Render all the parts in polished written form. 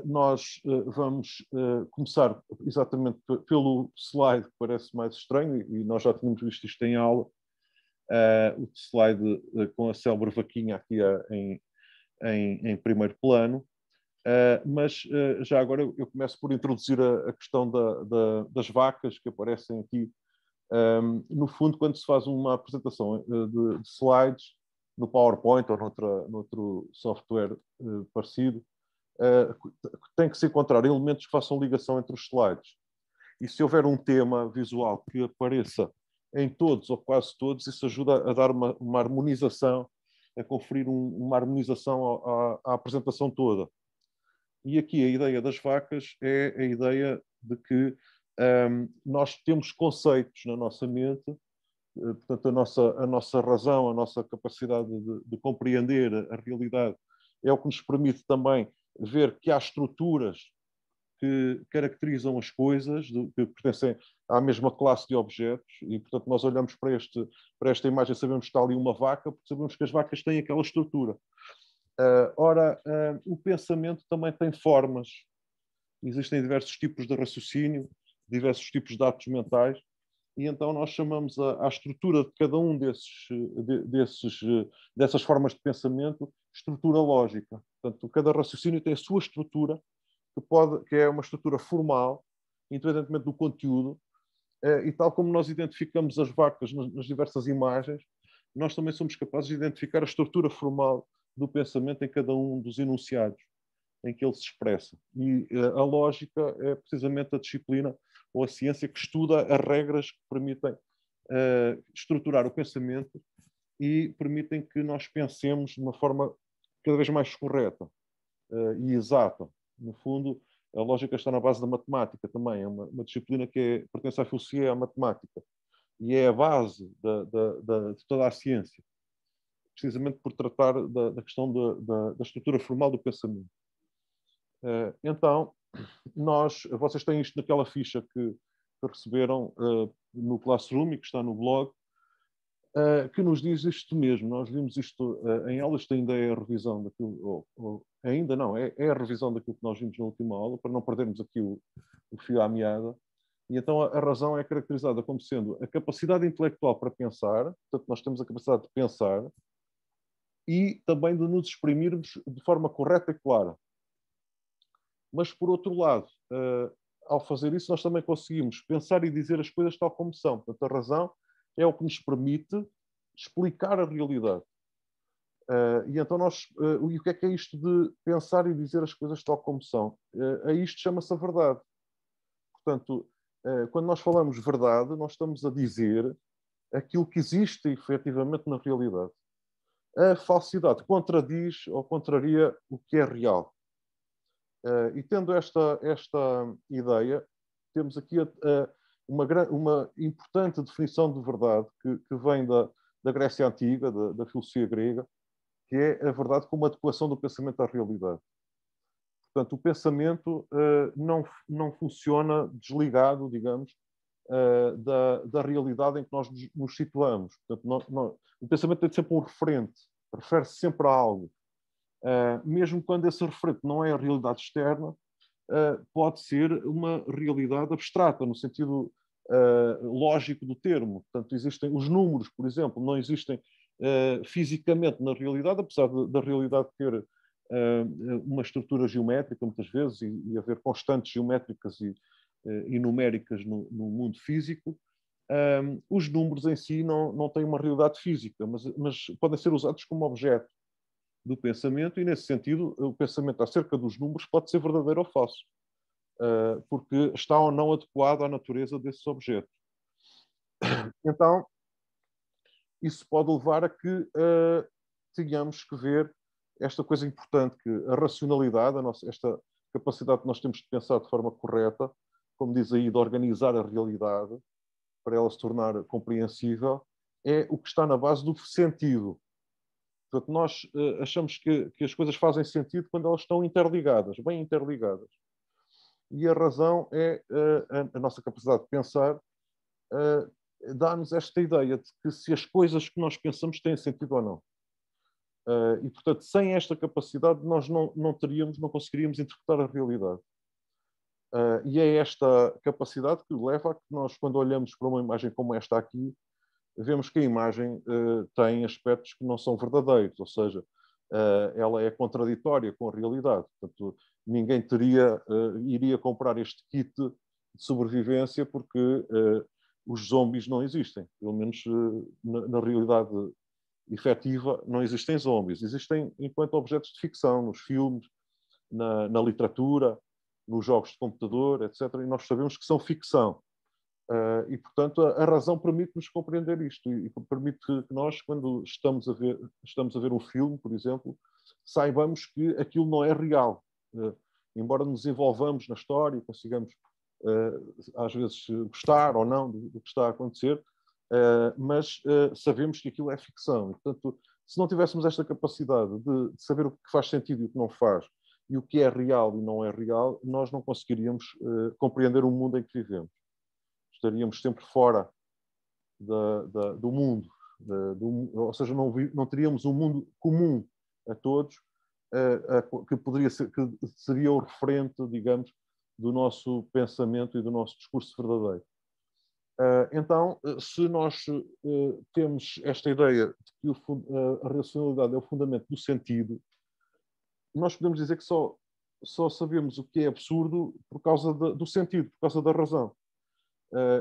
Nós vamos começar exatamente pelo slide que parece mais estranho, e nós já tínhamos visto isto em aula, o slide com a célebre vaquinha aqui em primeiro plano. Mas já agora eu começo por introduzir a questão das vacas que aparecem aqui. No fundo, quando se faz uma apresentação de slides no PowerPoint ou noutro software parecido, tem que se encontrar elementos que façam ligação entre os slides. E se houver um tema visual que apareça em todos ou quase todos, isso ajuda a dar uma harmonização, a conferir uma harmonização à apresentação toda. E aqui a ideia das vacas é a ideia de que nós temos conceitos na nossa mente, portanto, a nossa razão, a nossa capacidade de compreender a realidade é o que nos permite também ver que há estruturas que caracterizam as coisas, que pertencem à mesma classe de objetos, e, portanto, nós olhamos para esta imagem e sabemos que está ali uma vaca, porque sabemos que as vacas têm aquela estrutura. O pensamento também tem formas. Existem diversos tipos de raciocínio, diversos tipos de atos mentais, e então nós chamamos a estrutura de cada um dessas formas de pensamento estrutura lógica. Portanto, cada raciocínio tem a sua estrutura, que é uma estrutura formal, independentemente do conteúdo, e tal como nós identificamos as vacas nas diversas imagens, nós também somos capazes de identificar a estrutura formal do pensamento em cada um dos enunciados em que ele se expressa. E a lógica é precisamente a disciplina ou a ciência que estuda as regras que permitem estruturar o pensamento e permitem que nós pensemos de uma forma cada vez mais correta e exata. No fundo, a lógica está na base da matemática também. É uma disciplina que pertence à filosofia e à matemática. E é a base de toda a ciência, precisamente por tratar da questão da estrutura formal do pensamento. Então, vocês têm isto naquela ficha que receberam no Classroom e que está no blog, que nos diz isto mesmo. Nós vimos isto em aulas, isto ainda é a revisão daquilo, ainda não, é a revisão daquilo que nós vimos na última aula, para não perdermos aqui o fio à meada. E então a razão é caracterizada como sendo a capacidade intelectual para pensar, portanto nós temos a capacidade de pensar, e também de nos exprimirmos de forma correta e clara. Mas, por outro lado, ao fazer isso, nós também conseguimos pensar e dizer as coisas tal como são. Portanto, a razão é o que nos permite explicar a realidade. E então e o que é isto de pensar e dizer as coisas tal como são? A isto chama-se a verdade. Portanto, quando nós falamos verdade, nós estamos a dizer aquilo que existe efetivamente na realidade. A falsidade contradiz ou contraria o que é real. E tendo esta ideia, temos aqui uma importante definição de verdade que vem da Grécia Antiga, da filosofia grega, que é a verdade como adequação do pensamento à realidade. Portanto, o pensamento não funciona desligado, digamos, da realidade em que nós nos situamos. Portanto, o pensamento tem sempre um referente, refere-se sempre a algo. Mesmo quando esse referente não é a realidade externa, pode ser uma realidade abstrata, no sentido lógico do termo. Portanto, existem os números, por exemplo, não existem fisicamente na realidade, apesar da realidade ter uma estrutura geométrica, muitas vezes, e haver constantes geométricas e numéricas no mundo físico. Os números em si não têm uma realidade física, mas podem ser usados como objeto do pensamento, e nesse sentido o pensamento acerca dos números pode ser verdadeiro ou falso, porque está ou não adequado à natureza desses objetos. Então, isso pode levar a que tenhamos que ver esta coisa importante, que a racionalidade, esta capacidade que nós temos de pensar de forma correta, como diz aí, de organizar a realidade para ela se tornar compreensível, é o que está na base do sentido. Portanto, nós achamos que as coisas fazem sentido quando elas estão interligadas, bem interligadas. E a razão é a nossa capacidade de pensar, dá-nos esta ideia de que se as coisas que nós pensamos têm sentido ou não. E, portanto, sem esta capacidade, nós não conseguiríamos interpretar a realidade. E é esta capacidade que leva a que nós, quando olhamos para uma imagem como esta aqui, vemos que a imagem tem aspectos que não são verdadeiros, ou seja, ela é contraditória com a realidade. Portanto, ninguém iria comprar este kit de sobrevivência porque os zombies não existem. Pelo menos na realidade efetiva não existem zombies. Existem enquanto objetos de ficção, nos filmes, na literatura, nos jogos de computador, etc. E nós sabemos que são ficção. E, portanto, a razão permite-nos compreender isto e permite que nós, quando estamos a ver um filme, por exemplo, saibamos que aquilo não é real. Embora nos envolvamos na história e consigamos, às vezes, gostar ou não do que está a acontecer, mas sabemos que aquilo é ficção. E, portanto, se não tivéssemos esta capacidade de saber o que faz sentido e o que não faz, e o que é real e não é real, nós não conseguiríamos compreender o mundo em que vivemos. Estaríamos sempre fora do mundo, ou seja, não teríamos um mundo comum a todos, que seria o referente, digamos, do nosso pensamento e do nosso discurso verdadeiro. Então, se nós temos esta ideia de que a racionalidade é o fundamento do sentido, nós podemos dizer que só sabemos o que é absurdo por causa do sentido, por causa da razão.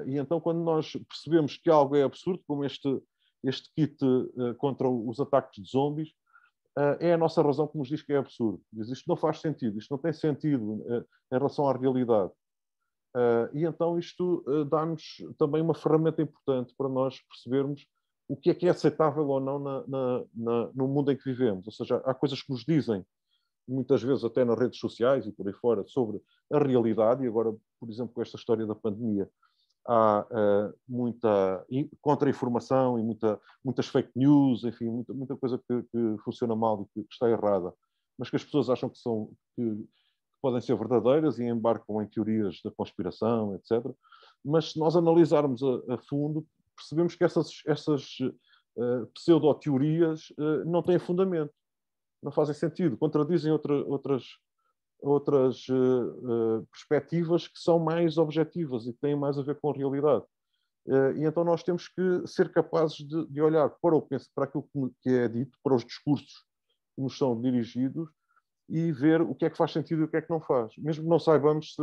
E então, quando nós percebemos que algo é absurdo, como este kit contra os ataques de zombies, é a nossa razão que nos diz que é absurdo. Diz, isto não faz sentido, isto não tem sentido em relação à realidade. E então isto dá-nos também uma ferramenta importante para nós percebermos o que é aceitável ou não no mundo em que vivemos. Ou seja, há coisas que nos dizem, muitas vezes até nas redes sociais e por aí fora, sobre a realidade, e agora, por exemplo, com esta história da pandemia, há muita contra-informação e muitas fake news, enfim, muita coisa que funciona mal e que está errada, mas que as pessoas acham que podem ser verdadeiras e embarcam em teorias da conspiração, etc. Mas se nós analisarmos a fundo, percebemos que essas pseudo-teorias não têm fundamento, não fazem sentido, contradizem outras perspectivas que são mais objetivas e que têm mais a ver com a realidade. E então nós temos que ser capazes de olhar para aquilo que é dito, para os discursos que nos são dirigidos e ver o que é que faz sentido e o que é que não faz. Mesmo que não saibamos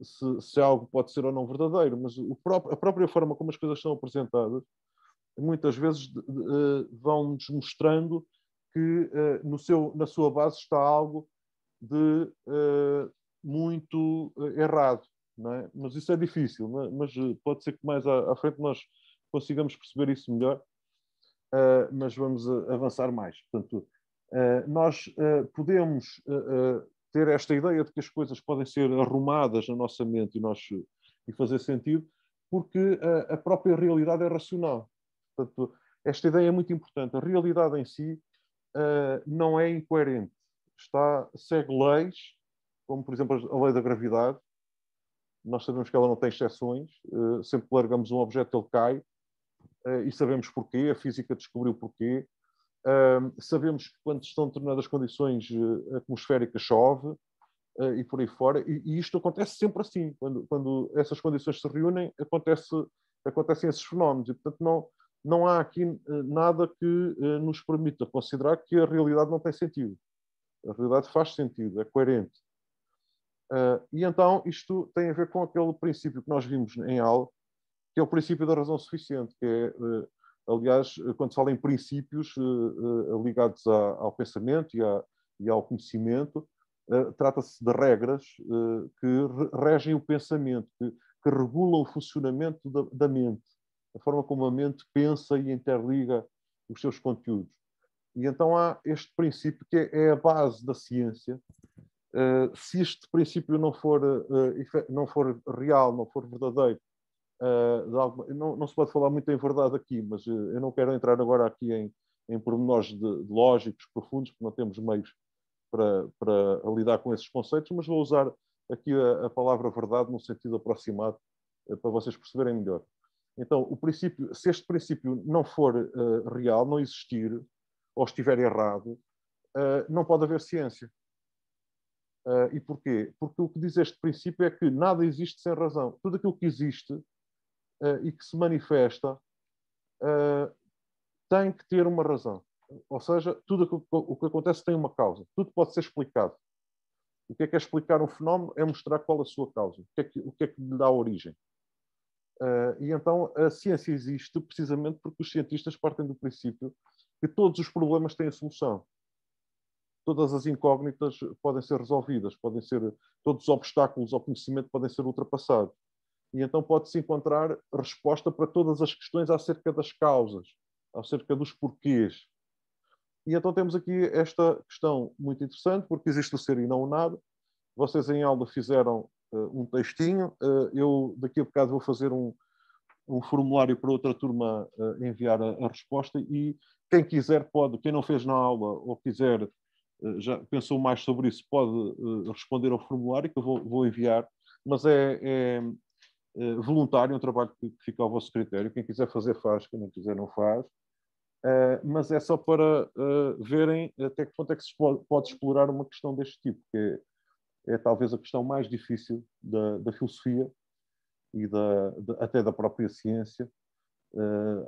se algo pode ser ou não verdadeiro, mas a própria forma como as coisas são apresentadas muitas vezes vão-nos mostrando que na sua base está algo de muito errado. Não é? Mas isso é difícil, mas pode ser que mais à frente nós consigamos perceber isso melhor, mas vamos avançar mais. Portanto, nós podemos ter esta ideia de que as coisas podem ser arrumadas na nossa mente e fazer sentido, porque a própria realidade é racional. Portanto, esta ideia é muito importante. A realidade em si não é incoerente. Segue leis, como, por exemplo, a lei da gravidade. Nós sabemos que ela não tem exceções. Sempre que largamos um objeto, ele cai. E sabemos porquê. A física descobriu porquê. Sabemos que quando estão determinadas condições atmosféricas chove e por aí fora. E isto acontece sempre assim. Quando essas condições se reúnem, acontecem esses fenómenos. E, portanto, não há aqui nada que nos permita considerar que a realidade não tem sentido. A realidade faz sentido, é coerente. E então isto tem a ver com aquele princípio que nós vimos em aula, que é o princípio da razão suficiente, que é, aliás, quando se fala em princípios ligados ao pensamento e ao conhecimento, trata-se de regras que regem o pensamento, que regulam o funcionamento da mente, a forma como a mente pensa e interliga os seus conteúdos. E então há este princípio que é a base da ciência. Se este princípio não for real, não for verdadeiro, não se pode falar muito em verdade aqui, mas eu não quero entrar agora aqui em pormenores de lógicos profundos, porque não temos meios para lidar com esses conceitos, mas vou usar aqui a palavra verdade num sentido aproximado para vocês perceberem melhor. Então, se este princípio não for real, não existir, ou estiver errado, não pode haver ciência. E porquê? Porque o que diz este princípio é que nada existe sem razão. Tudo aquilo que existe e que se manifesta tem que ter uma razão. Ou seja, tudo o que acontece tem uma causa. Tudo pode ser explicado. O que é explicar um fenómeno? É mostrar qual é a sua causa. O que é que lhe dá origem? E então a ciência existe precisamente porque os cientistas partem do princípio que todos os problemas têm a solução. Todas as incógnitas podem ser resolvidas, todos os obstáculos ao conhecimento podem ser ultrapassados. E então pode-se encontrar resposta para todas as questões acerca das causas, acerca dos porquês. E então temos aqui esta questão muito interessante, porque existe o ser e não o nada. Vocês em aula fizeram um textinho, eu daqui a bocado vou fazer um formulário para outra turma enviar a resposta, e quem quiser pode, quem não fez na aula ou quiser, já pensou mais sobre isso, pode responder ao formulário que eu vou enviar, mas é voluntário, é um trabalho que fica ao vosso critério. Quem quiser fazer faz, quem não quiser não faz. Mas é só para verem até que ponto é que se pode explorar uma questão deste tipo, que é talvez a questão mais difícil da filosofia e até da própria ciência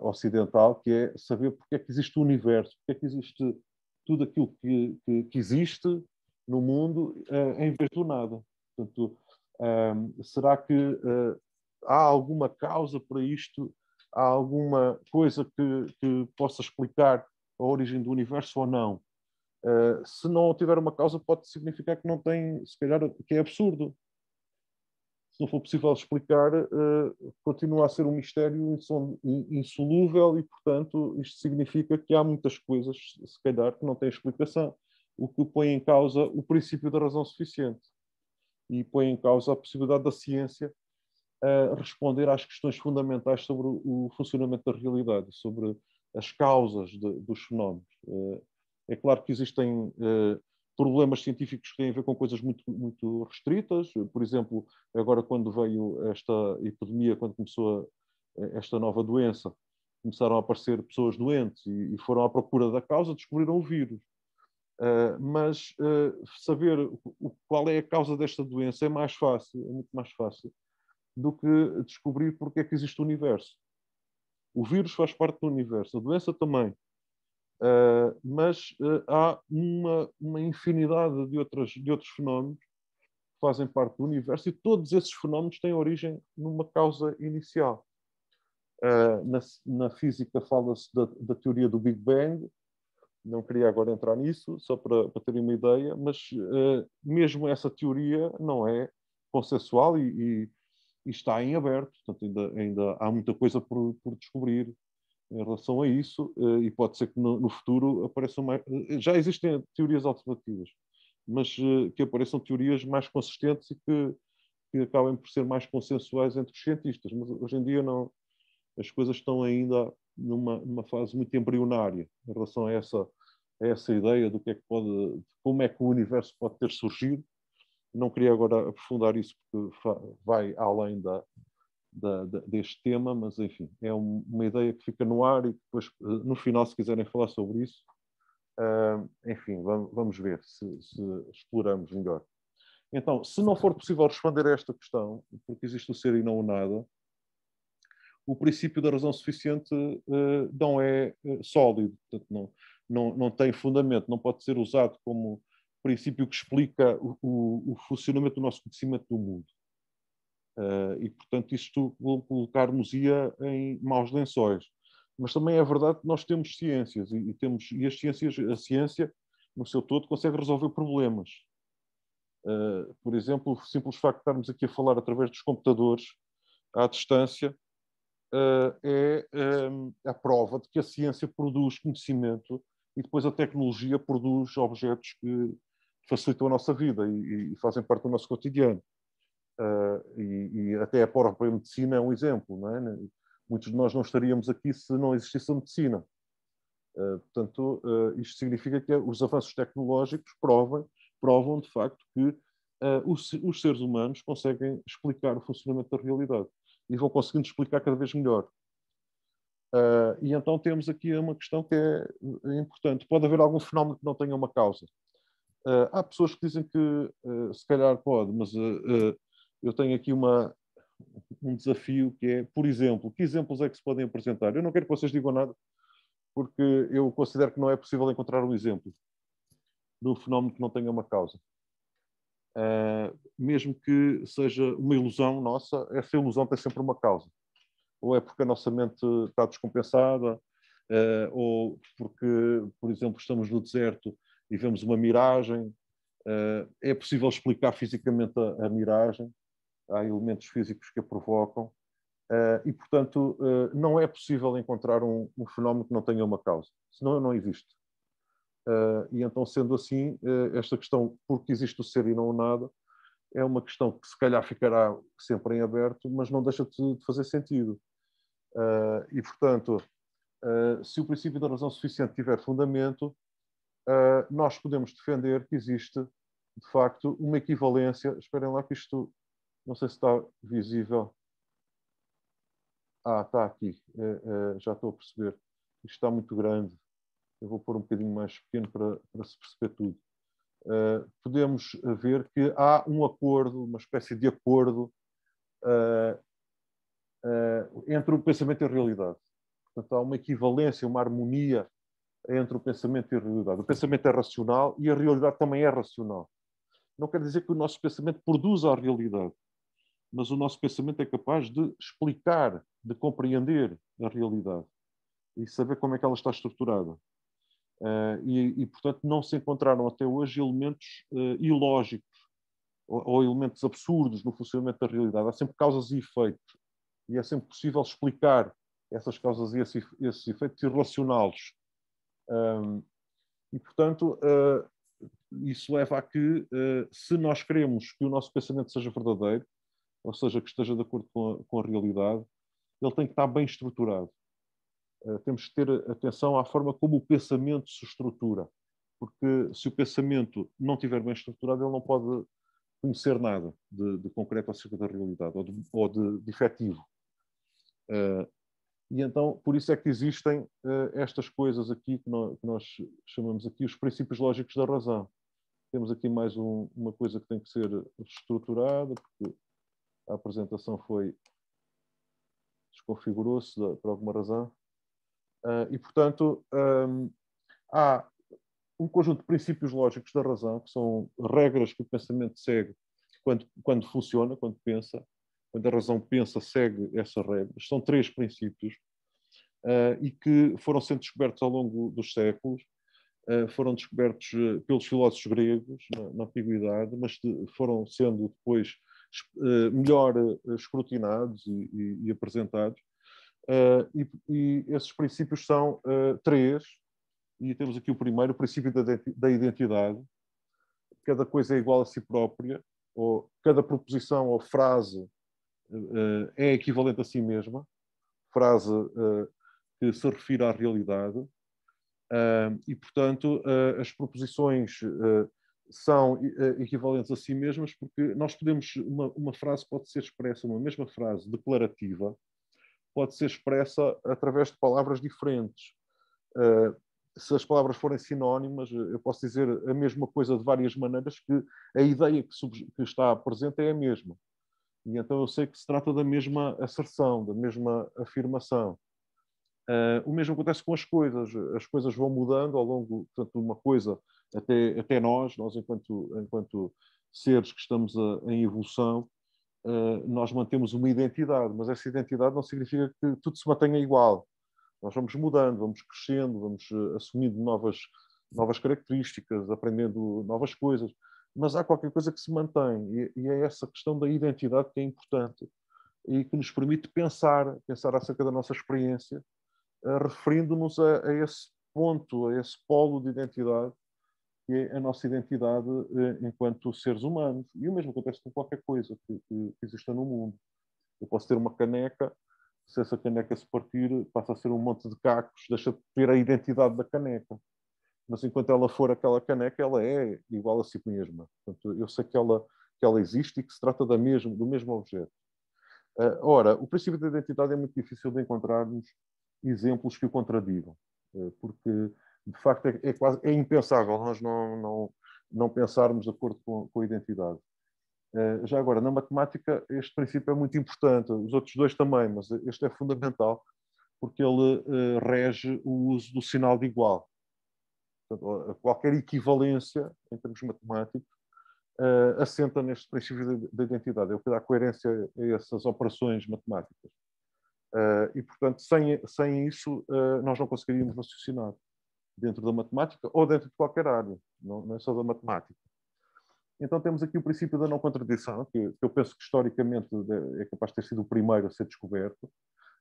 ocidental, que é saber porque é que existe o universo, porque é que existe tudo aquilo que existe no mundo em vez do nada. Portanto, será que há alguma causa para isto? Há alguma coisa que possa explicar a origem do universo ou não? Se não tiver uma causa, pode significar que não tem, se calhar, que é absurdo. Se não for possível explicar, continua a ser um mistério insolúvel e, portanto, isto significa que há muitas coisas, se calhar, que não têm explicação, o que põe em causa o princípio da razão suficiente e põe em causa a possibilidade da ciência responder às questões fundamentais sobre o funcionamento da realidade, sobre as causas dos fenómenos. É claro que existem problemas científicos que têm a ver com coisas muito, muito restritas. Por exemplo, agora quando veio esta epidemia, quando começou esta nova doença, começaram a aparecer pessoas doentes e foram à procura da causa, descobriram o vírus. Mas saber qual é a causa desta doença é mais fácil, é muito mais fácil do que descobrir porque é que existe o universo. O vírus faz parte do universo, a doença também. Mas há uma infinidade de outros fenómenos que fazem parte do universo, e todos esses fenómenos têm origem numa causa inicial. Na física fala-se da teoria do Big Bang. Não queria agora entrar nisso, só para terem uma ideia, mas mesmo essa teoria não é consensual e está em aberto. Portanto, ainda há muita coisa por descobrir em relação a isso, e pode ser que no futuro apareçam mais. Já existem teorias alternativas, mas que apareçam teorias mais consistentes e que acabem por ser mais consensuais entre os cientistas. Mas hoje em dia não, as coisas estão ainda numa fase muito embrionária em relação a essa ideia do que é que como é que o universo pode ter surgido. Não queria agora aprofundar isso porque vai além deste tema, mas enfim, é uma ideia que fica no ar, e depois, no final, se quiserem falar sobre isso, enfim, vamos ver se exploramos melhor. Então, se não for possível responder a esta questão, porque existe o ser e não o nada, o princípio da razão suficiente não é sólido, portanto, não tem fundamento, não pode ser usado como princípio que explica o funcionamento do nosso conhecimento do mundo. E, portanto, isto colocar-nos-ia em maus lençóis. Mas também é verdade que nós temos ciências e a ciência, no seu todo, consegue resolver problemas. Por exemplo, o simples facto de estarmos aqui a falar através dos computadores, à distância, é a prova de que a ciência produz conhecimento e depois a tecnologia produz objetos que facilitam a nossa vida e fazem parte do nosso cotidiano. E até a própria medicina é um exemplo, não é? Muitos de nós não estaríamos aqui se não existisse a medicina. Portanto, isto significa que os avanços tecnológicos provam de facto que os seres humanos conseguem explicar o funcionamento da realidade e vão conseguindo explicar cada vez melhor. E então temos aqui uma questão que é importante. Pode haver algum fenómeno que não tenha uma causa. Há pessoas que dizem que se calhar pode, mas eu tenho aqui um desafio que é, por exemplo, que exemplos é que se podem apresentar? Eu não quero que vocês digam nada, porque eu considero que não é possível encontrar um exemplo de um fenómeno que não tenha uma causa. Mesmo que seja uma ilusão nossa, essa ilusão tem sempre uma causa. Ou é porque a nossa mente está descompensada, ou porque, por exemplo, estamos no deserto e vemos uma miragem. É possível explicar fisicamente a miragem, há elementos físicos que a provocam, e, portanto, não é possível encontrar um fenómeno que não tenha uma causa, senão não existe. E então, sendo assim, esta questão, porque existe o ser e não o nada, é uma questão que se calhar ficará sempre em aberto, mas não deixa de fazer sentido. E, portanto, se o princípio da razão suficiente tiver fundamento, nós podemos defender que existe, de facto, uma equivalência. Esperem lá que isto, não sei se está visível. Está aqui. Já estou a perceber. Isto está muito grande. Eu vou pôr um bocadinho mais pequeno para se perceber tudo. Podemos ver que há um acordo, uma espécie de acordo entre o pensamento e a realidade. Portanto, há uma equivalência, uma harmonia entre o pensamento e a realidade. O pensamento é racional e a realidade também é racional. Não quer dizer que o nosso pensamento produza a realidade, mas o nosso pensamento é capaz de explicar, de compreender a realidade e saber como é que ela está estruturada. Portanto, não se encontraram até hoje elementos ilógicos ou elementos absurdos no funcionamento da realidade. Há sempre causas e efeitos. E é sempre possível explicar essas causas e esses efeitos e relacioná-los. E, portanto, isso leva a que, se nós queremos que o nosso pensamento seja verdadeiro, ou seja, que esteja de acordo com a realidade, ele tem que estar bem estruturado. Temos que ter atenção à forma como o pensamento se estrutura, porque se o pensamento não estiver bem estruturado, ele não pode conhecer nada de concreto acerca da realidade ou de efetivo. E então, por isso é que existem estas coisas aqui que nós chamamos aqui os princípios lógicos da razão. Temos aqui mais uma coisa que tem que ser estruturada, porque a apresentação desconfigurou-se por alguma razão. E, portanto, há um conjunto de princípios lógicos da razão, que são regras que o pensamento segue quando funciona, quando pensa. Quando a razão pensa, segue essas regras. São 3 princípios e que foram sendo descobertos ao longo dos séculos. Foram descobertos pelos filósofos gregos na Antiguidade, mas foram sendo depois melhor escrutinados e apresentados. E esses princípios são 3, e temos aqui o primeiro, o princípio da identidade. Cada coisa é igual a si própria, ou cada proposição ou frase é equivalente a si mesma, frase que se refere à realidade. E, portanto, as proposições são equivalentes a si mesmas, porque nós podemos, uma frase pode ser expressa, uma mesma frase declarativa, pode ser expressa através de palavras diferentes. Se as palavras forem sinónimas, eu posso dizer a mesma coisa de várias maneiras, que a ideia que está presente é a mesma. E então eu sei que se trata da mesma asserção, da mesma afirmação. O mesmo acontece com as coisas. As coisas vão mudando ao longo, portanto, uma coisa até nós enquanto seres que estamos em evolução, nós mantemos uma identidade, mas essa identidade não significa que tudo se mantenha igual. Nós vamos mudando, vamos crescendo, vamos assumindo novas características, aprendendo novas coisas, mas há qualquer coisa que se mantém, e é essa questão da identidade que é importante e que nos permite pensar acerca da nossa experiência, referindo-nos a esse ponto, a esse polo de identidade, que é a nossa identidade enquanto seres humanos. E o mesmo acontece com qualquer coisa que exista no mundo. Eu posso ter uma caneca, se essa caneca se partir, passa a ser um monte de cacos, deixa de ter a identidade da caneca. Mas enquanto ela for aquela caneca, ela é igual a si mesma. Portanto, eu sei que ela existe e que se trata do mesmo objeto. Ora, o princípio da identidade é muito difícil de encontrarmos exemplos que o contradigam, porque, de facto, é impensável nós não pensarmos de acordo com a identidade. Já agora, na matemática, este princípio é muito importante, os outros dois também, mas este é fundamental, porque ele rege o uso do sinal de igual. Portanto, qualquer equivalência, em termos matemáticos, assenta neste princípio da identidade, é o que dá coerência a essas operações matemáticas. E, portanto, sem isso, nós não conseguiríamos raciocinar dentro da matemática ou dentro de qualquer área, não é só da matemática. Então temos aqui o princípio da não contradição, que eu penso que historicamente é capaz de ter sido o primeiro a ser descoberto.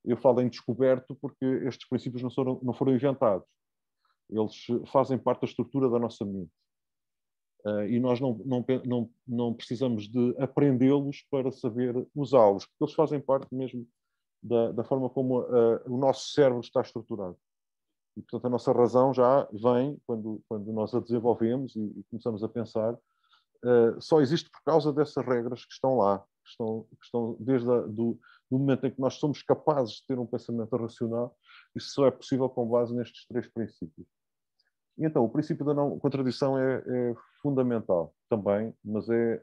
Eu falo em descoberto porque estes princípios não foram inventados. Eles fazem parte da estrutura da nossa mente. E nós não precisamos de aprendê-los para saber usá-los, porque eles fazem parte mesmo da forma como o nosso cérebro está estruturado. E, portanto, a nossa razão já vem, quando nós a desenvolvemos e começamos a pensar, só existe por causa dessas regras que estão lá, que estão desde do momento em que nós somos capazes de ter um pensamento racional. Isso só é possível com base nestes três princípios. E então, o princípio da não contradição é fundamental também, mas é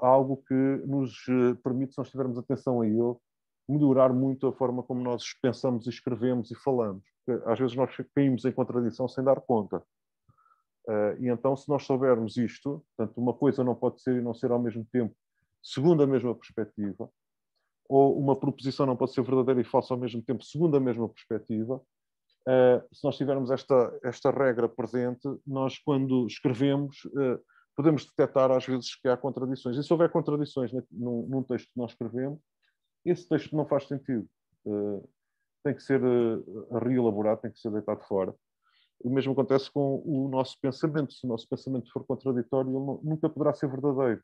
algo que nos permite, se nós tivermos atenção a ele, melhorar muito a forma como nós pensamos, escrevemos e falamos. Porque, às vezes nós caímos em contradição sem dar conta. E então, se nós soubermos isto, portanto, uma coisa não pode ser e não ser ao mesmo tempo, segundo a mesma perspectiva, ou uma proposição não pode ser verdadeira e falsa ao mesmo tempo, segundo a mesma perspectiva, se nós tivermos esta regra presente, nós, quando escrevemos, podemos detectar às vezes que há contradições. E se houver contradições num texto que nós escrevemos, esse texto não faz sentido. Tem que ser reelaborado, tem que ser deitado fora. O mesmo acontece com o nosso pensamento. Se o nosso pensamento for contraditório, ele nunca poderá ser verdadeiro.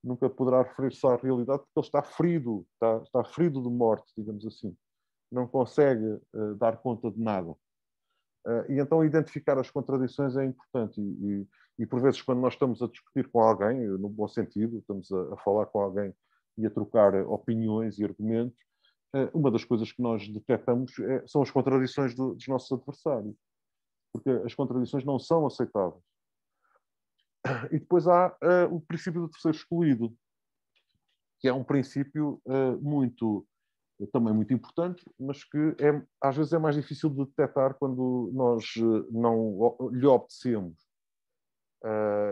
Nunca poderá referir-se à realidade, porque ele está ferido, está ferido de morte, digamos assim. Não consegue dar conta de nada. E então identificar as contradições é importante. E por vezes, quando nós estamos a discutir com alguém, no bom sentido, estamos a falar com alguém e a trocar opiniões e argumentos, uma das coisas que nós detectamos são as contradições dos nossos adversários. Porque as contradições não são aceitáveis. E depois há o princípio do terceiro excluído, que é um princípio também muito importante, mas que às vezes é mais difícil de detectar quando nós não lhe obedecemos.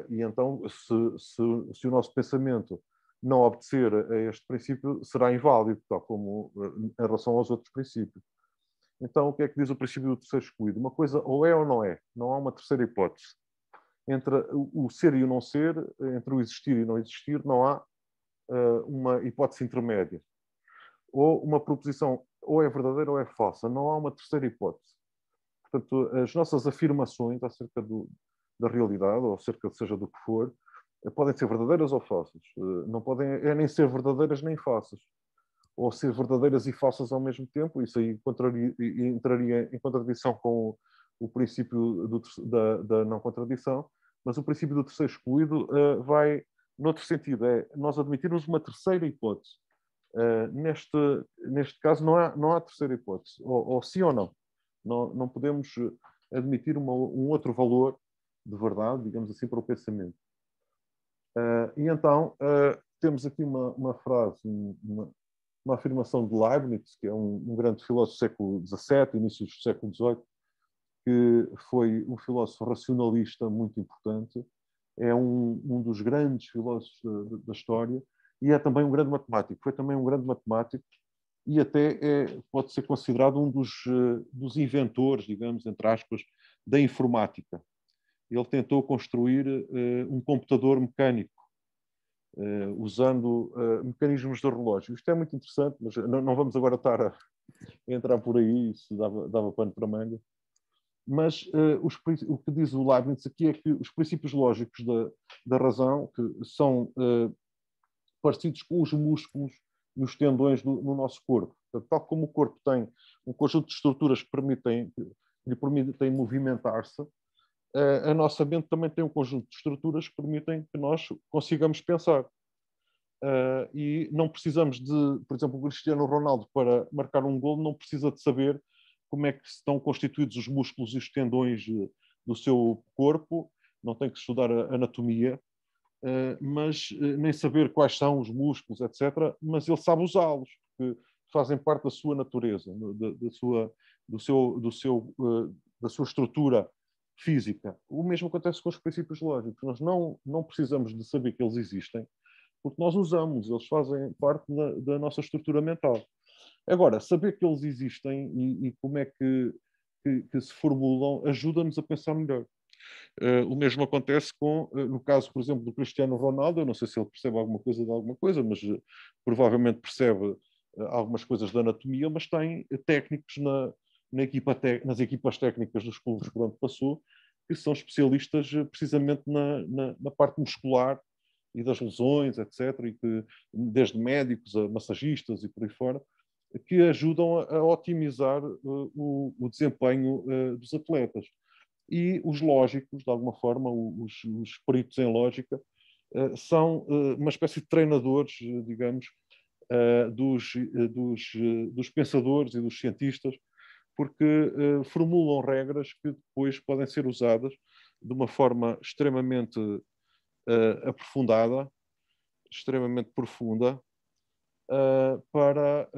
E então, se o nosso pensamento não obedecer a este princípio, será inválido, tal como em relação aos outros princípios. Então, o que é que diz o princípio do terceiro excluído? Uma coisa ou é ou não é. Não há uma terceira hipótese. Entre o ser e o não ser, entre o existir e o não existir, não há uma hipótese intermédia. Ou uma proposição ou é verdadeira ou é falsa. Não há uma terceira hipótese. Portanto, as nossas afirmações acerca da realidade, ou acerca seja do que for, podem ser verdadeiras ou falsas. Não podem nem ser verdadeiras nem falsas. Ou ser verdadeiras e falsas ao mesmo tempo. Isso aí entraria em contradição com o princípio da não contradição. Mas o princípio do terceiro excluído vai noutro sentido. É nós admitirmos uma terceira hipótese. Neste caso, não há terceira hipótese. Ou sim ou não. Não podemos admitir um outro valor de verdade, digamos assim, para o pensamento. E então, temos aqui uma frase, uma afirmação de Leibniz, que é um grande filósofo do século XVII, início do século XVIII, que foi um filósofo racionalista muito importante, é um dos grandes filósofos da história e é também um grande matemático. Foi também um grande matemático e até pode ser considerado um dos inventores, digamos, entre aspas, da informática. Ele tentou construir um computador mecânico, usando mecanismos de relógio. Isto é muito interessante, mas não vamos agora estar a entrar por aí, isso dava pano para manga. Mas o que diz o Leibniz aqui é que os princípios lógicos da razão, que são parecidos com os músculos e os tendões no nosso corpo. Portanto, tal como o corpo tem um conjunto de estruturas que lhe permitem movimentar-se, a nossa mente também tem um conjunto de estruturas que permitem que nós consigamos pensar. E não precisamos de, por exemplo, o Cristiano Ronaldo, para marcar um golo, não precisa de saber como é que estão constituídos os músculos e os tendões do seu corpo, não tem que estudar a anatomia, mas nem saber quais são os músculos, etc. Mas ele sabe usá-los, porque fazem parte da sua natureza, da sua estrutura física. O mesmo acontece com os princípios lógicos. Nós não precisamos de saber que eles existem, porque nós usamos, eles fazem parte da nossa estrutura mental. Agora, saber que eles existem e como é que se formulam ajuda-nos a pensar melhor. O mesmo acontece no caso, por exemplo, do Cristiano Ronaldo. Eu não sei se ele percebe alguma coisa de alguma coisa, mas provavelmente percebe algumas coisas da anatomia, mas tem técnicos nas equipas técnicas dos clubes por onde passou, que são especialistas precisamente na parte muscular e das lesões, etc., e que, desde médicos a massagistas e por aí fora, que ajudam a otimizar o desempenho dos atletas. E os lógicos, de alguma forma, os peritos em lógica, são uma espécie de treinadores, digamos, dos pensadores e dos cientistas, porque formulam regras que depois podem ser usadas de uma forma extremamente aprofundada, extremamente profunda, para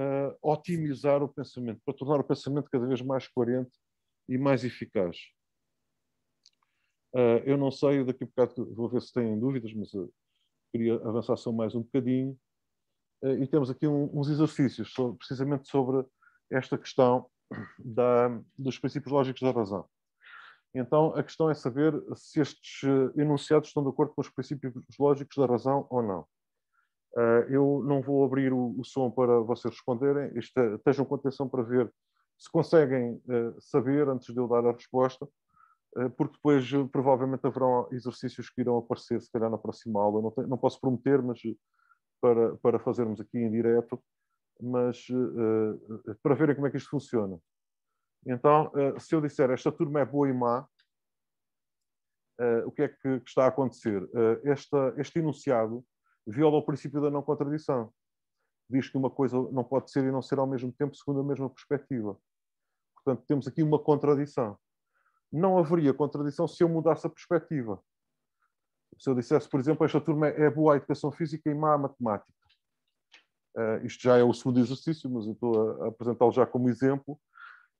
otimizar o pensamento, para tornar o pensamento cada vez mais coerente e mais eficaz. Eu não sei, daqui a bocado vou ver se têm dúvidas, mas queria avançar só mais um bocadinho. E temos aqui uns exercícios precisamente sobre esta questão dos princípios lógicos da razão. Então, a questão é saber se estes enunciados estão de acordo com os princípios lógicos da razão ou não. Eu não vou abrir o som para vocês responderem. Estejam com atenção para ver se conseguem saber antes de eu dar a resposta, porque depois provavelmente haverão exercícios que irão aparecer, se calhar, na próxima aula. Não posso prometer, mas para fazermos aqui em direto, mas para verem como é que isto funciona. Então, se eu disser esta turma é boa e má, o que é que está a acontecer? Este enunciado viola o princípio da não contradição. Diz que uma coisa não pode ser e não ser ao mesmo tempo segundo a mesma perspectiva. Portanto, temos aqui uma contradição. Não haveria contradição se eu mudasse a perspectiva. Se eu dissesse, por exemplo, esta turma é boa à educação física e má à matemática. Isto já é o segundo exercício, mas eu estou a apresentá-lo já como exemplo.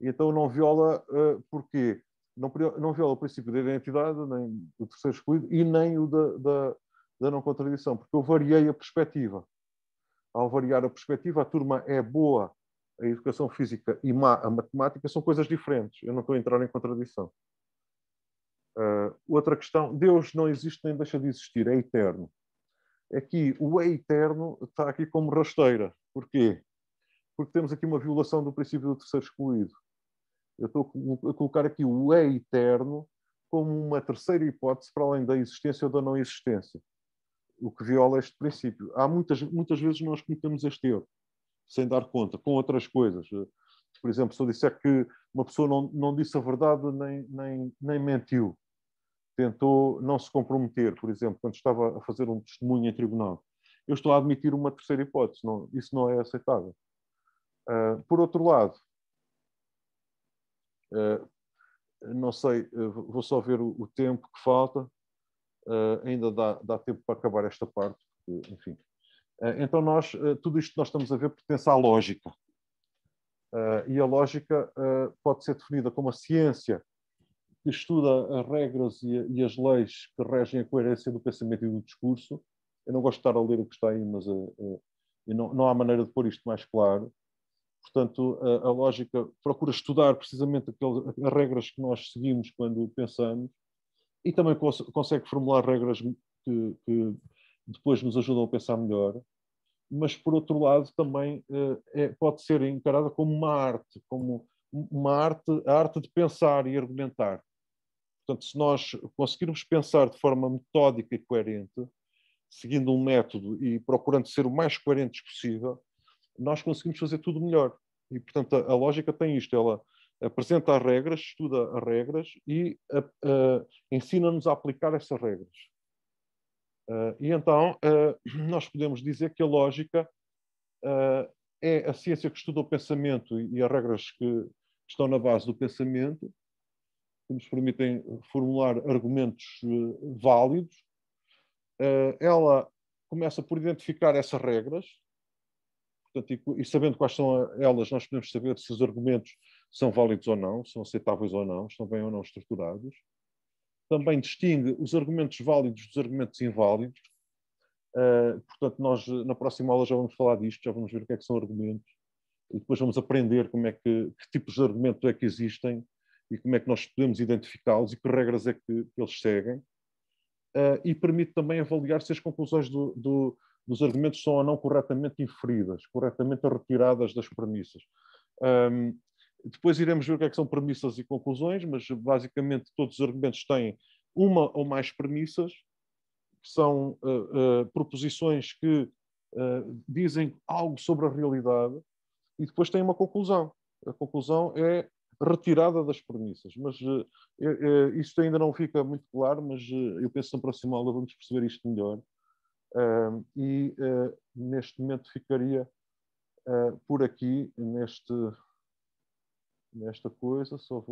E então não viola, porquê? Não viola o princípio da identidade, nem do terceiro excluído, e nem o da não contradição, porque eu variei a perspectiva. Ao variar a perspectiva, a turma é boa a educação física e má a matemática, são coisas diferentes. Eu não estou a entrar em contradição. Outra questão, Deus não existe nem deixa de existir, é eterno. Aqui, o é eterno está aqui como rasteira. Porquê? Porque temos aqui uma violação do princípio do terceiro excluído. Eu estou a colocar aqui o é eterno como uma terceira hipótese para além da existência ou da não existência, o que viola este princípio. Há muitas vezes nós cometemos este erro, sem dar conta, com outras coisas. Por exemplo, se eu disser que uma pessoa não disse a verdade nem mentiu, tentou não se comprometer, por exemplo, quando estava a fazer um testemunho em tribunal, eu estou a admitir uma terceira hipótese. Isso não é aceitável. Por outro lado, não sei, vou só ver o tempo que falta. Ainda dá tempo para acabar esta parte. Enfim. Então, tudo isto que nós estamos a ver pertence à lógica. E a lógica pode ser definida como a ciência que estuda as regras e as leis que regem a coerência do pensamento e do discurso. Eu não gosto de estar a ler o que está aí, mas não há maneira de pôr isto mais claro. Portanto, a lógica procura estudar precisamente as regras que nós seguimos quando pensamos e também consegue formular regras que depois nos ajudam a pensar melhor. Mas, por outro lado, também pode ser encarada como uma arte, a arte de pensar e argumentar. Portanto, se nós conseguirmos pensar de forma metódica e coerente, seguindo um método e procurando ser o mais coerentes possível, nós conseguimos fazer tudo melhor. E, portanto, a lógica tem isto. Ela apresenta as regras, estuda as regras e ensina-nos a aplicar essas regras. E então, nós podemos dizer que a lógica é a ciência que estuda o pensamento e as regras estão na base do pensamento, que nos permitem formular argumentos válidos. Ela começa por identificar essas regras, portanto, e sabendo quais são elas, nós podemos saber se os argumentos são válidos ou não, são aceitáveis ou não, estão bem ou não estruturados. Também distingue os argumentos válidos dos argumentos inválidos. Portanto, nós na próxima aula já vamos falar disto, já vamos ver o que é que são argumentos, e depois vamos aprender como é que tipos de argumento é que existem e como é que nós podemos identificá-los e que regras é que eles seguem. E permite também avaliar se as conclusões dos argumentos são ou não corretamente inferidas, corretamente retiradas das premissas. Depois iremos ver o que é que são premissas e conclusões, mas basicamente todos os argumentos têm uma ou mais premissas, que são proposições que dizem algo sobre a realidade, e depois tem uma conclusão. A conclusão é retirada das premissas. Mas isto ainda não fica muito claro, mas eu penso que na próxima aula vamos perceber isto melhor. Neste momento ficaria por aqui nesta coisa. Só vou